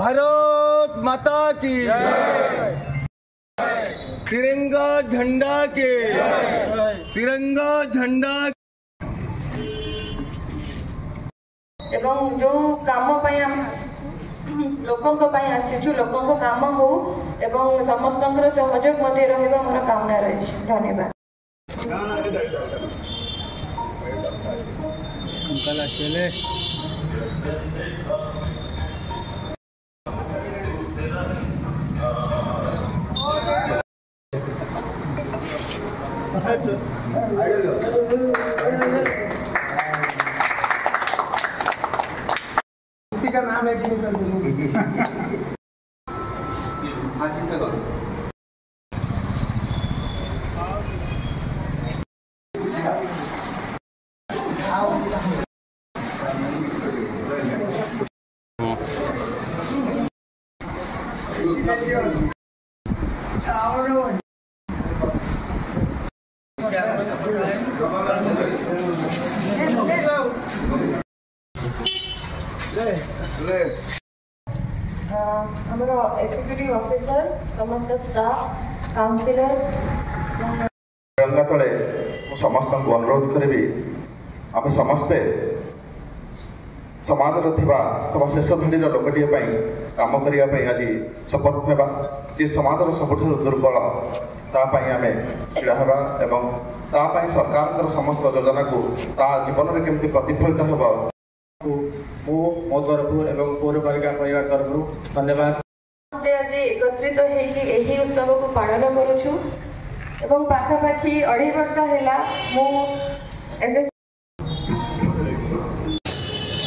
भारत माता की तिरंगा झंडा के तिरंगा झंडा एवं जो काम लोकों लोकों काम हो एवं समस्त सहयोग मध्य रहा मोर कामना रही। धन्यवाद। का नाम है चिंता करो। हमरो एक्जीक्यूटिव ऑफिसर समस्त स्टाफ काउंसिलर्स तिरंगा तले समस्त को अनुरोध करी आम समस्ते समाज सब शेष धाड़ी लोकटे काम करने आज शपथ नेबा जी समाज सबुठ दुर्बल तापाई आम ढड़ा हवा एवं तापाई सरकार समस्त योजना को ता जीवन में केमती प्रतिफलित होगा मो तरफ एवं पौरपालिका परिवार तरफ धन्यवाद। आज एकत्रित होगी उत्सव को पालन करुछु एवं पाखापाखि 2.5 वर्ष है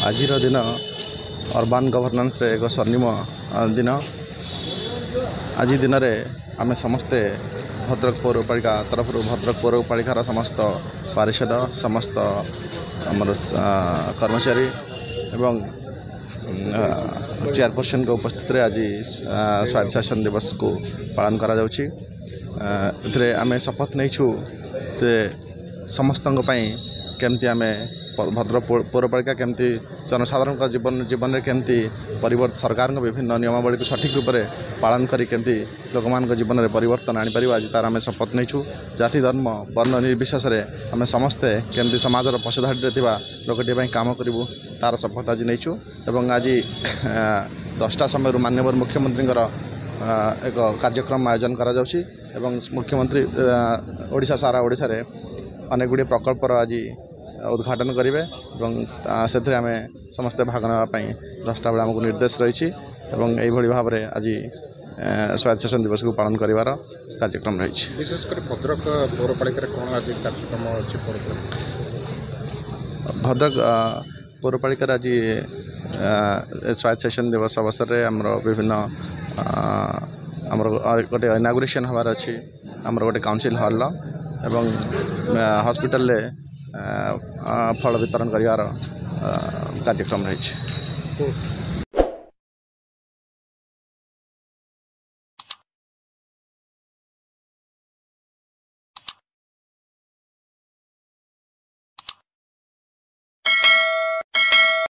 आज दिन अर्बान गवर्नेंस एक स्वर्णिम दिन। आज दिन में आम समस्ते भद्रक पौरपालिका तरफ भद्रक पौरपालिकार समस्त पार्षद समस्त आमर कर्मचारी एवं चेयरपर्सन को उपस्थित आज स्वायत्त शासन दिवस को पालन करा जाउछि। आम शपथ नहीं जे समस्त केमती आम भद्रक पौरपालिका केमती जनसाधारण जीवन में केमती परिवर्तन सरकार विभिन्न नियमावली को सठिक रूप से पालन करी केमती लोक मान जीवन में परिवर्तन आनीपर आज तार आम शपथ नहीं जाति धर्म वर्ण निर्विशेष आम समस्ते केमती समाजर पछधाड़ी लोकटे काम करूँ तार शपथ आज नहीं। आज 10टा समय माननीय मुख्यमंत्री एक कार्यक्रम आयोजन करा जाउछि एवं मुख्यमंत्री ओडिशा सारा ओडिशा रे अनेक गुड़े प्रकल्पर आज उद्घाटन करेंगे और से आम समस्ते भाग नापी 10टा बेले आमको निर्देश रही भाव में आज स्वायत्त शासन दिवस को पालन कर कार्यक्रम रही। विशेषकर भद्रक पौरपालिका कौन आज कार्यक्रम अच्छे भद्रक पौरपालिका आज स्वायत्त शासन दिवस अवसर में आमर विभिन्न आमर गोटे इनागुरेशन हबार अच्छी आमर गोटे काउंसिल हॉल एवं हॉस्पिटल फल वितरण कर कार्यक्रम रही।